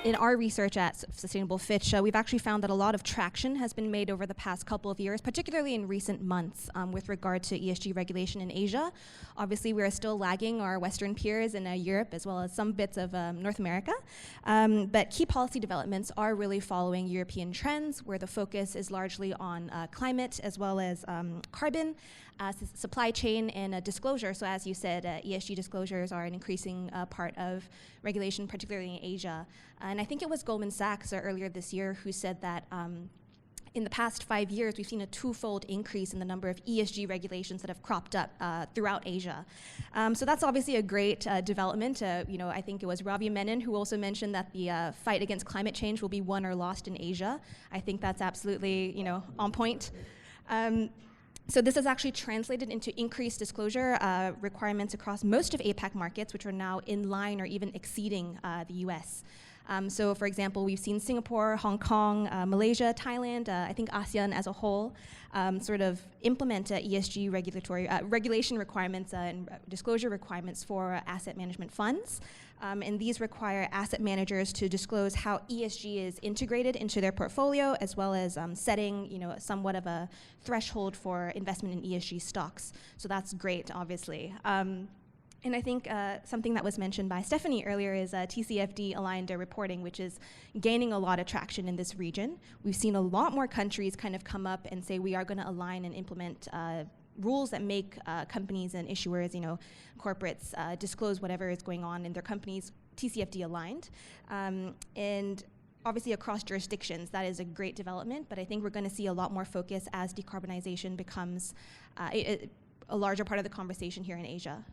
in our research at Sustainable Fitch, we've actually found that a lot of traction has been made over the past couple of years, particularly in recent months, with regard to ESG regulation in Asia. Obviously, we are still lagging our Western peers in Europe, as well as some bits of North America. But key policy developments are really following European trends, where the focus is largely on climate, as well as carbon, supply chain, and disclosure. So as you said, ESG disclosures are an increasing part of regulation, particularly in Asia. And I think it was Goldman Sachs earlier this year who said that in the past 5 years, we've seen a twofold increase in the number of ESG regulations that have cropped up throughout Asia. So that's obviously a great development. I think it was Ravi Menon who also mentioned that the fight against climate change will be won or lost in Asia. I think that's absolutely, on point. So this has actually translated into increased disclosure requirements across most of APAC markets, which are now in line or even exceeding the US. So for example, we've seen Singapore, Hong Kong, Malaysia, Thailand, I think ASEAN as a whole, sort of implement ESG regulation requirements and disclosure requirements for asset management funds. And these require asset managers to disclose how ESG is integrated into their portfolio, as well as setting, somewhat of a threshold for investment in ESG stocks. So that's great, obviously. And I think something that was mentioned by Stephanie earlier is TCFD-aligned reporting, which is gaining a lot of traction in this region. We've seen a lot more countries kind of come up and say we are going to align and implement rules that make companies and issuers, corporates, disclose whatever is going on in their companies, TCFD-aligned. And obviously across jurisdictions, that is a great development, but I think we're going to see a lot more focus as decarbonization becomes a larger part of the conversation here in Asia.